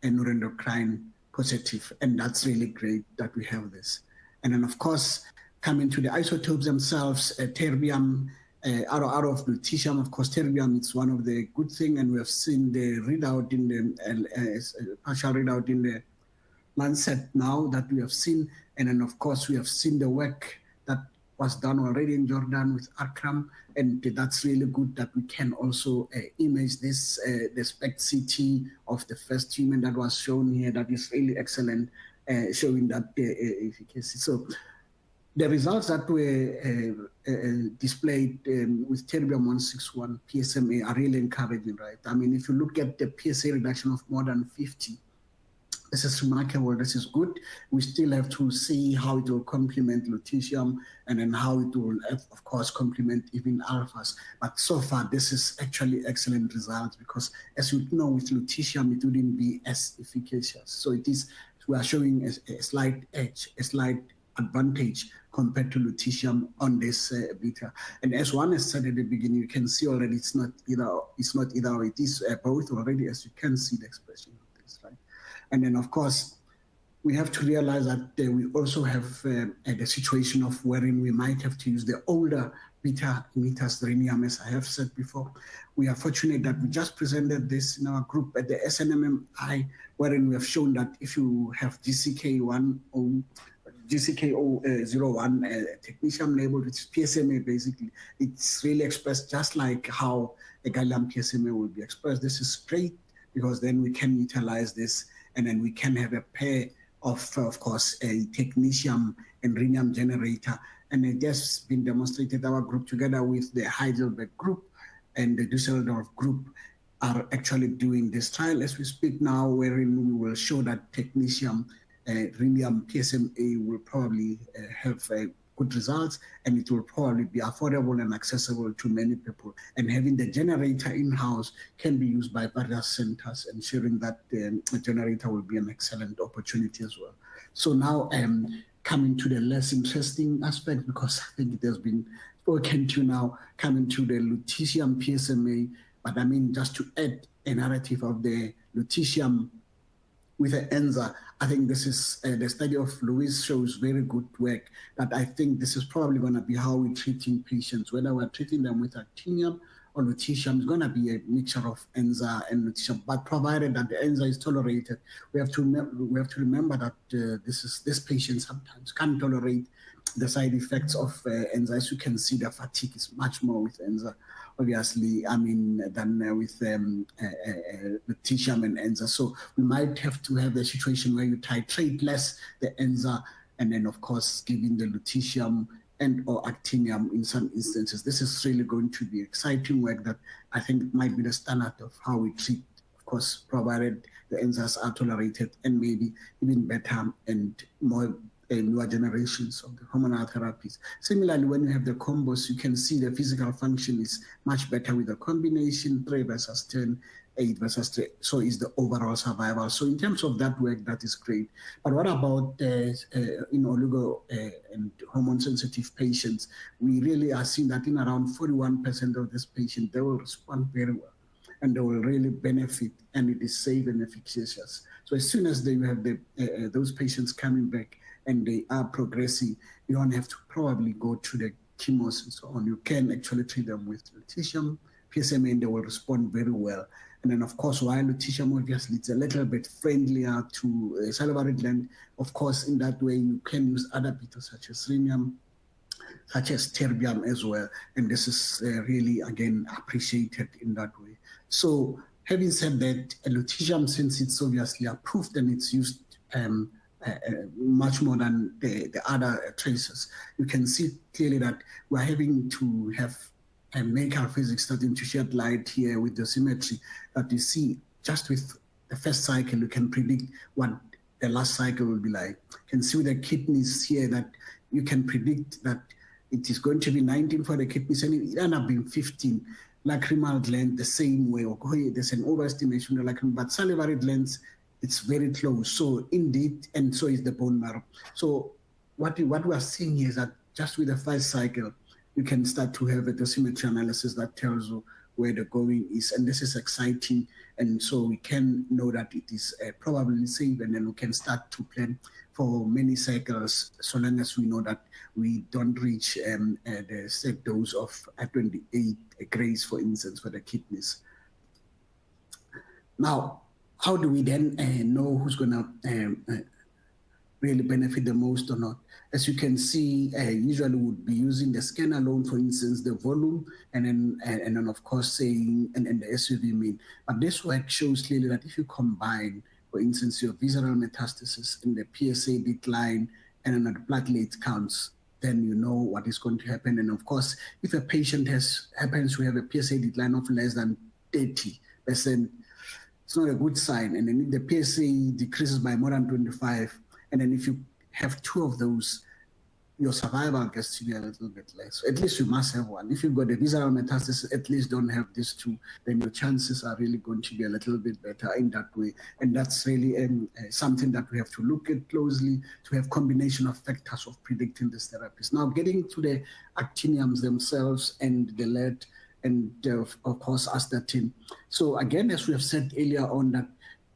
neuroendocrine positive, and that's really great that we have this. And then, of course, coming to the isotopes themselves, terbium, out of lutetium, of course, terbium, it's one of the good things, and we have seen the readout in the partial readout in the Lancet now that we have seen. And then, of course, we have seen the work that was done already in Jordan with Akram, and that's really good that we can also image this, the SPECT-CT of the first human that was shown here. That is really excellent, showing that efficacy. So the results that were displayed with terbium-161 PSMA are really encouraging, right? I mean, if you look at the PSA reduction of more than 50, this is remarkable, this is good. We still have to see how it will complement lutetium, and then how it will, of course, complement even alphas. But so far, this is actually excellent results, because as you know, with lutetium, it wouldn't be as efficacious. So it is, we are showing a slight edge, a slight advantage compared to lutetium on this beta. And as one has said at the beginning, you can see already it's not either, it is both already, as you can see the expression of this, right? And then, of course, we have to realize that we also have the situation of wherein we might have to use the older beta emitters, rhenium, as I have said before. We are fortunate that we just presented this in our group at the SNMMI, wherein we have shown that if you have GCK01 technetium labeled, which is PSMA basically, it's really expressed just like how a gallium PSMA will be expressed. This is great, because then we can utilize this, and then we can have a pair of course, a technetium and rhenium generator. And it has been demonstrated, our group together with the Heidelberg group and the Düsseldorf group are actually doing this trial as we speak now, wherein we will show that technetium, rhenium PSMA will probably have good results, and it will probably be affordable and accessible to many people. And having the generator in-house can be used by various centers, ensuring that the generator will be an excellent opportunity as well. So now coming to the less interesting aspect, because I think it has been spoken to now, coming to the lutetium PSMA, but I mean, just to add a narrative of the lutetium with the ENZA, I think this is the study of Louise shows very good work, that I think this is probably going to be how we're treating patients, whether we're treating them with actinium or lutetium. It's going to be a mixture of ENZA and lutetium, but provided that the ENZA is tolerated. We have to remember that this patient sometimes can't tolerate the side effects of ENZA. As you can see, the fatigue is much more with ENZA, obviously, I mean, than with lutetium and ENZA. So we might have to have a situation where you titrate less the ENZA, and then, of course, giving the lutetium and or actinium in some instances. This is really going to be exciting work that I think might be the standard of how we treat, of course, provided the enzymes are tolerated and maybe even better and more newer generations of the hormonal therapies. Similarly, when you have the combos, you can see the physical function is much better with the combination 3 versus 10, 8 versus 3. So is the overall survival. So in terms of that work, that is great. But what about in oligo and hormone-sensitive patients? We really are seeing that in around 41% of this patient, they will respond very well and they will really benefit, and it is safe and efficacious. So as soon as you have those patients coming back and they are progressing, you don't have to probably go to the chemos and so on. You can actually treat them with lutetium, PSMA, and they will respond very well. And then, of course, while lutetium obviously it's a little bit friendlier to salivary gland, of course, in that way you can use other beta such as rhenium, such as terbium as well. And this is really, again, appreciated in that way. So having said that, lutetium, since it's obviously approved and it's used much more than the other traces, you can see clearly that we're having to have medical physics starting to shed light here with the symmetry that you see just with the first cycle. You can predict what the last cycle will be like. You can see with the kidneys here that you can predict that it is going to be 19 for the kidneys and it ended up being 15. Lacrimal gland the same way. Okay, there's an overestimation of lacrimal, but salivary glands, it's very close. So indeed, and so is the bone marrow. So what we are seeing here is that just with the first cycle, you can start to have a dosimetry analysis that tells you where the going is. And this is exciting. And so we can know that it is probably safe, and then we can start to plan for many cycles, so long as we know that we don't reach the set dose of 28 grays, for instance, for the kidneys. Now, how do we then know who's going to really benefit the most or not? As you can see, usually would be using the scan alone, for instance, the volume, and then of course saying and the SUV mean. But this work shows clearly that if you combine, for instance, your visceral metastasis and the PSA decline and then the platelet counts, then you know what is going to happen. And of course, if a patient happens to have a PSA decline of less than 30%, it's not a good sign. And then if the PSA decreases by more than 25, and then if you have 2 of those, your survival gets to be a little bit less. At least you must have one. If you've got a visceral metastasis, at least don't have these 2, then your chances are really going to be a little bit better in that way. And that's really something that we have to look at closely, to have combination of factors of predicting these therapies. Now, getting to the actiniums themselves and the lead and of course astatine. So again, as we have said earlier on, that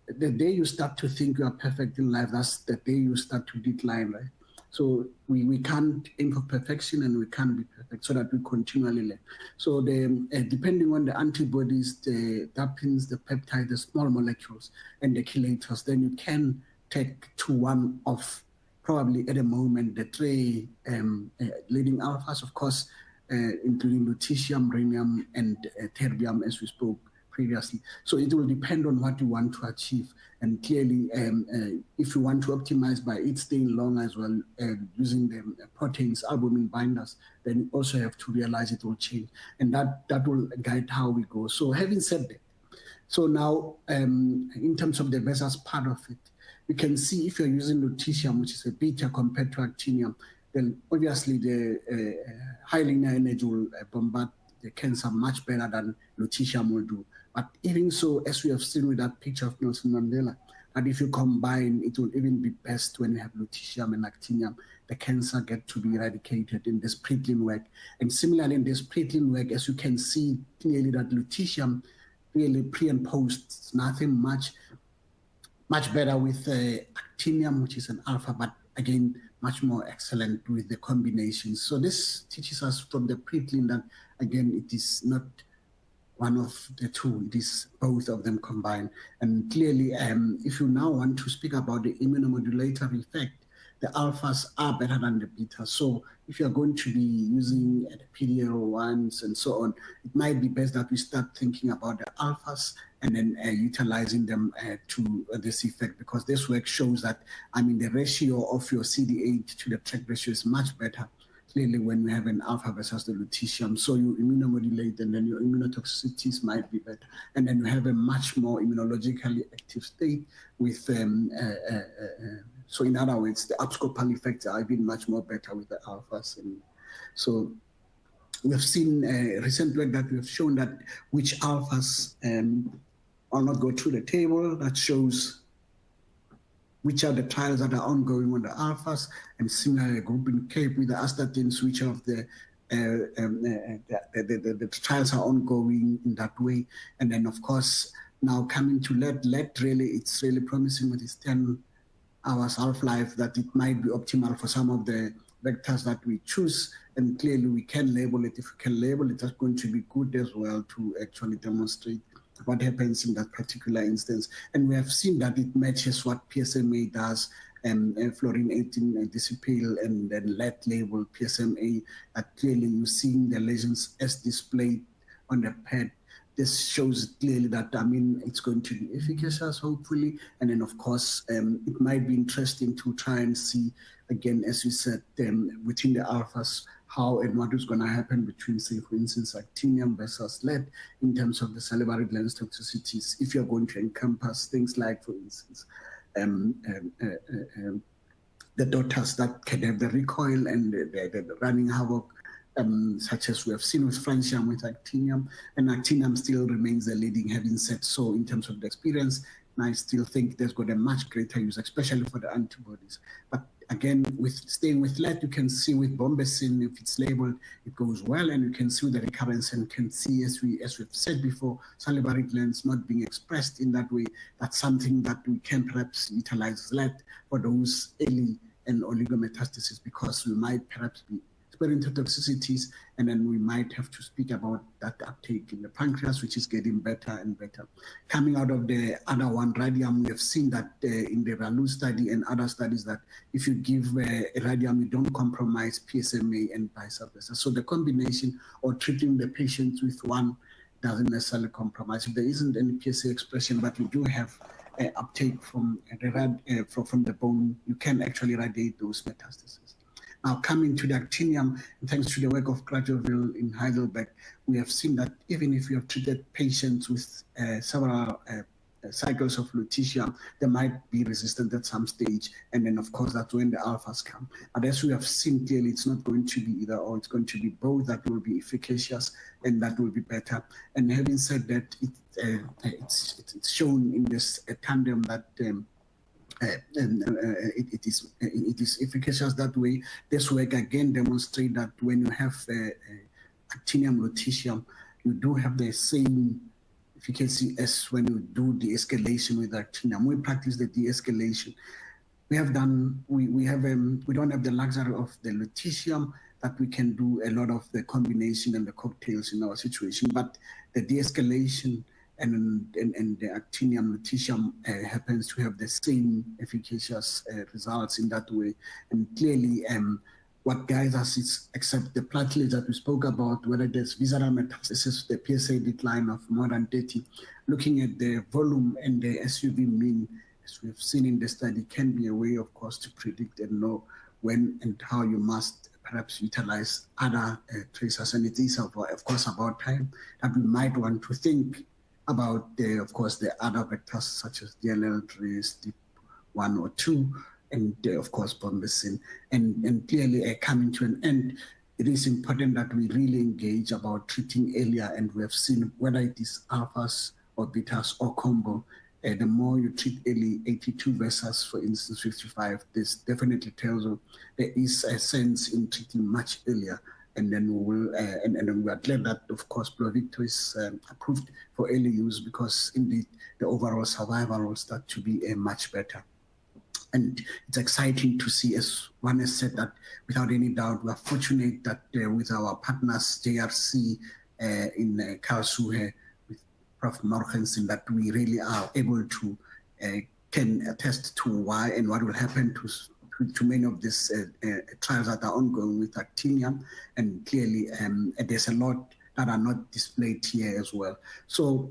the day you start to think you are perfect in life, that's the day you start to decline, right? So we can't aim for perfection, and we can't be perfect, so that we continually learn. So depending on the antibodies, the terpenes, the peptides, the small molecules, and the chelators, then you can take to one of probably at the moment the 3 leading alphas, of course, including lutetium, rhenium, and terbium, as we spoke previously. So it will depend on what you want to achieve. And clearly, if you want to optimize by it staying long as well, using the proteins, albumin binders, then you also have to realize it will change. And that will guide how we go. So having said that, so now in terms of the versus part of it, you can see if you're using lutetium, which is a beta compared to actinium, then obviously the high linear energy will bombard the cancer much better than lutetium will do. But even so, as we have seen with that picture of Nelson Mandela, that if you combine, it will even be best when you have lutetium and actinium, the cancer get to be eradicated in this preclinical work. And similarly in this preclinical work, as you can see clearly that lutetium really pre and post, nothing much better with actinium, which is an alpha, but again, much more excellent with the combinations. So this teaches us from the preclinical that, again, it is not one of the 2, it is both of them combined. And clearly, if you now want to speak about the immunomodulatory effect, the alphas are better than the betas. So if you're going to be using the PD-L1s and so on, it might be best that we start thinking about the alphas and then utilizing them to this effect, because this work shows that, the ratio of your CD8 to the TRK ratio is much better. clearly when we have an alpha versus the lutetium, so you immunomodulate and then your immunotoxicities might be better. And then you have a much more immunologically active state with, so in other words, the abscopal effects are even much more better with the alphas. And so we've seen recent work that we've shown that which alphas, I'll not go through the table, that shows which are the trials that are ongoing on the alphas, and similarly a group in Cape with the astatins, which of the trials are ongoing in that way. And then of course, now coming to lead really, it's really promising with its 10 hours half-life that it might be optimal for some of the vectors that we choose. And clearly we can label it. If we can label it, that's going to be good as well to actually demonstrate what happens in that particular instance. And we have seen that it matches what PSMA does, fluorine 18 disipyl and then lead label PSMA, that clearly you're seeing the lesions as displayed on the PET. This shows clearly that, I mean, it's going to be efficacious, hopefully. And then, of course, it might be interesting to try and see, again, as you said, within the alphas, how and what is going to happen between, say, for instance, actinium versus lead in terms of the salivary glands toxicities, if you're going to encompass things like, for instance, the daughters that can have the recoil and the running havoc, such as we have seen with francium, with actinium, and actinium still remains the leading, having said so in terms of the experience. And I still think there's got a much greater use, especially for the antibodies. But again, with staying with lead, you can see with bombacin, if it's labeled, it goes well, and you can see the recurrence and can see, as we've said before, salivary glands not being expressed in that way. That's something that we can perhaps utilize lead for those early and oligometastases, because we might perhaps be experiencing toxicities, and then we might have to speak about that uptake in the pancreas, which is getting better and better. Coming out of the other one, radium, we have seen that in the RALU study and other studies that if you give radium, you don't compromise PSMA and vice versa. So the combination or treating the patients with one doesn't necessarily compromise. If there isn't any PSA expression, but you do have uptake from the bone, you can actually radiate those metastases. Now, coming to the actinium, and thanks to the work of Gradoville in Heidelberg, we have seen that even if you have treated patients with several cycles of lutetium, they might be resistant at some stage. And then, of course, that's when the alphas come. But as we have seen clearly, it's not going to be either or, it's going to be both that will be efficacious and that will be better. And having said that, it's shown in this tandem that it is efficacious that way. This work again demonstrates that when you have actinium lutetium, you do have the same efficacy as when you do de-escalation with actinium. We practice the de-escalation. We don't have the luxury of the lutetium that we can do a lot of the combination and the cocktails in our situation, but the de-escalation and the actinium lutetium happens to have the same efficacious results in that way. And clearly, what guides us is, except the platelets that we spoke about, whether there's visceral metastasis, the PSA decline of more than 30, looking at the volume and the SUV mean, as we've seen in the study, can be a way, of course, to predict and know when and how you must perhaps utilize other tracers. And it is, of course, about time that we might want to think about, of course, the other vectors such as DLL3, STIP1 or 2, and of course, bombacin. And clearly, coming to an end, it is important that we really engage about treating earlier, and we have seen whether it is alphas or betas or combo, the more you treat early, 82 versus, for instance, 55, this definitely tells you there is a sense in treating much earlier. And then we will, and we are glad that, of course, Pluvicto is approved for early use, because indeed the overall survival will start to be much better. And it's exciting to see, as one has said, that without any doubt, we are fortunate that with our partners, JRC in Karlsruhe, with Prof. Morgensen, that we really are able to, can attest to why and what will happen to many of these trials that are ongoing with actinium, and clearly there's a lot that are not displayed here as well. So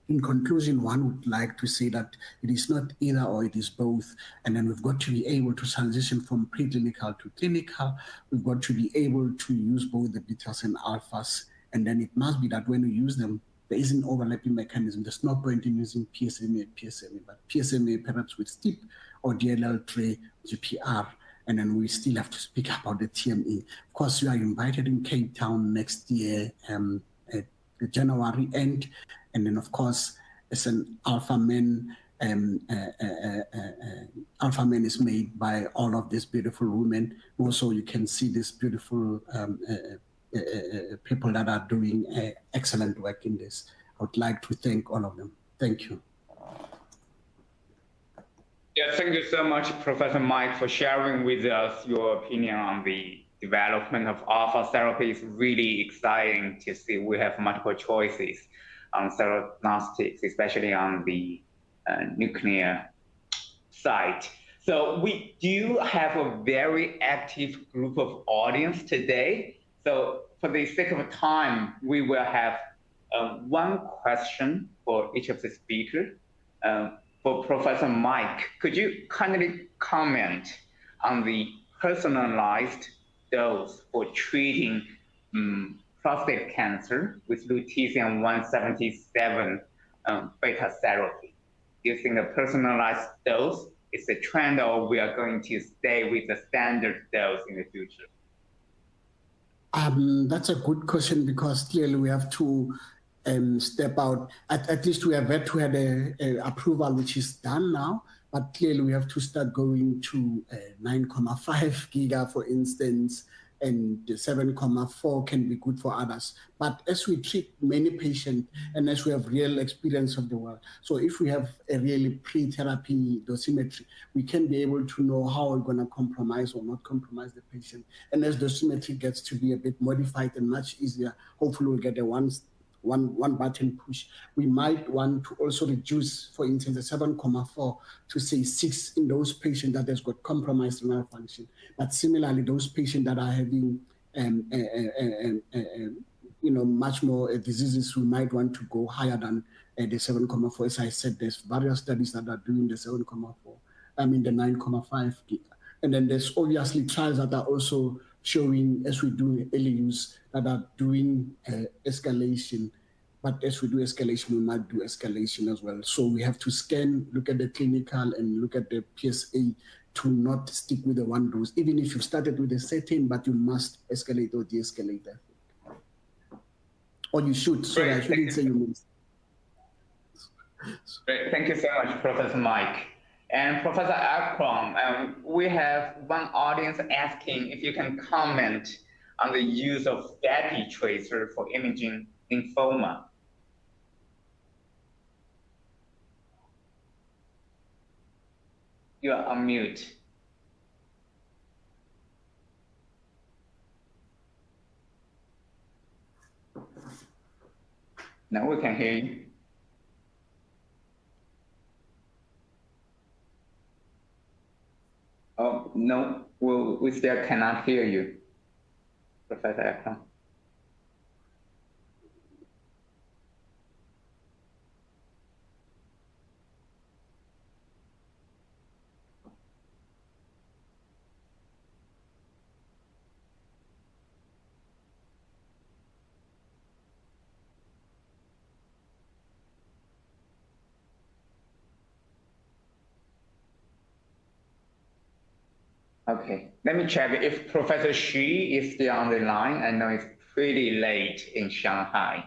in conclusion, one would like to say that it is not either or, it is both. And then we've got to be able to transition from preclinical to clinical. We've got to be able to use both the betas and alphas. And then it must be that when we use them, there is an overlapping mechanism. There's no point in using PSMA, but PSMA perhaps with STIP or DLL3, GPR. And then we still have to speak about the TME. Of course, you are invited in Cape Town next year at the January end. And then, of course, as an alpha man, alpha man is made by all of these beautiful women. Also, you can see these beautiful people that are doing excellent work in this. I would like to thank all of them. Thank you. Yeah, thank you so much, Professor Mike, for sharing with us your opinion on the development of alpha therapy. It's really exciting to see we have multiple choices on theranostics, especially on the nuclear side. So we do have a very active group of audience today. So for the sake of time, we will have one question for each of the speakers. For Professor Mike, could you kindly comment on the personalized dose for treating prostate cancer with lutetium-177 beta therapy? Do you think the personalized dose is a trend, or we are going to stay with the standard dose in the future? That's a good question, because clearly we have to step out. At least we have to have an approval, which is done now, but clearly we have to start going to 9.5 giga, for instance, and the 7.4 can be good for others. But as we treat many patients and as we have real experience of the world, so if we have a really pre-therapy dosimetry, we can be able to know how we're going to compromise or not compromise the patient. And as dosimetry gets to be a bit modified and much easier, hopefully we'll get a one button push. We might want to also reduce, for instance, the 7.4 to say 6 in those patients that has got compromised renal function. But similarly, those patients that are having much more diseases, we might want to go higher than the 7.4. As I said, there's various studies that are doing the 7.4, the 9.5 giga. And then there's obviously trials that are also showing, as we do early use, that are doing escalation. But as we do escalation, we might do escalation as well. So we have to scan, look at the clinical, and look at the PSA to not stick with the one dose. Even if you started with a setting, but you must escalate or de-escalate that. Or you should. Sorry, I shouldn't say you must. Great. Thank you so much, Professor Mike. And Professor Akram, we have one audience asking if you can comment on the use of fatty tracer for imaging lymphoma. You are on mute. Now we can hear you. Oh, no, we still cannot hear you, Professor Akram. Okay, let me check if Professor Xu is still on the line. I know it's pretty late in Shanghai.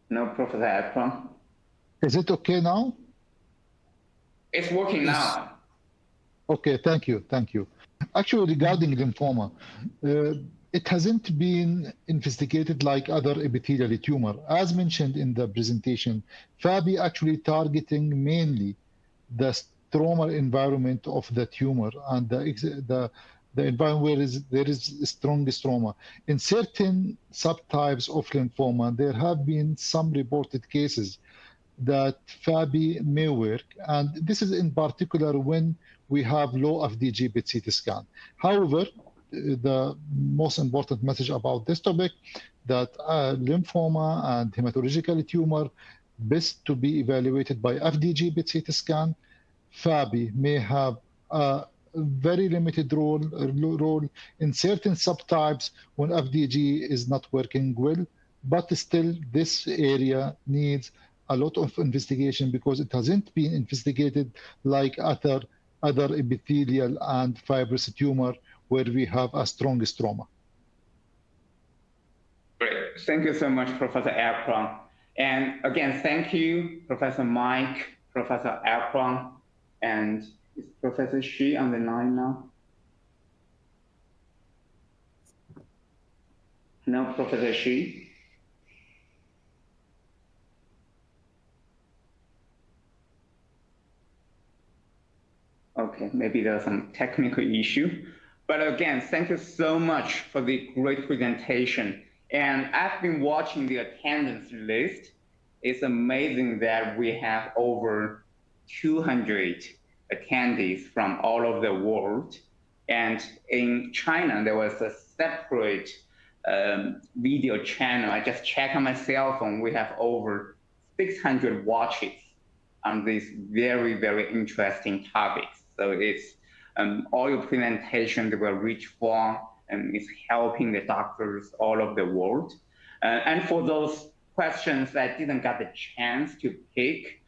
No, Professor Akram. Is it okay now? It's working now. Okay, thank you. Actually, regarding lymphoma, it hasn't been investigated like other epithelial tumor. As mentioned in the presentation, FABI actually targeting mainly the stromal environment of the tumor and the the environment where there is strongest trauma. In certain subtypes of lymphoma, there have been some reported cases that FABI may work, and this is in particular when we have low FDG PET CT scan. However, the most important message about this topic, that lymphoma and hematological tumor best to be evaluated by FDG PET CT scan. FABI may have a very limited role in certain subtypes when FDG is not working well, but still this area needs a lot of investigation because it hasn't been investigated like other epithelial and fibrous tumor where we have a strongest trauma. Great. Thank you so much, Professor Akram. And again, thank you, Professor Mike, Professor Akram, and is Professor Shi on the line now? No, Professor Shi? Okay, maybe there's some technical issue. But again, thank you so much for the great presentation. And I've been watching the attendance list. It's amazing that we have over 200 attendees from all over the world. And in China, there was a separate video channel. I just checked on my cell phone. We have over 600 watches on these very, very interesting topics. So it's all your presentations were reach far and it's helping the doctors all over the world. And for those questions that didn't get the chance to pick,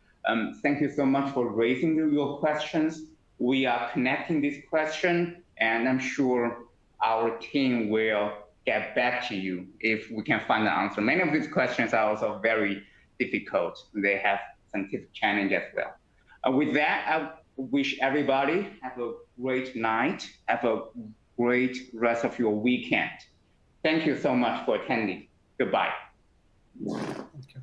thank you so much for raising your questions. We are connecting this question, and I'm sure our team will get back to you if we can find the answer. Many of these questions are also very difficult. They have scientific challenge as well. With that, I wish everybody have a great night, have a great rest of your weekend. Thank you so much for attending. Goodbye. Thank you.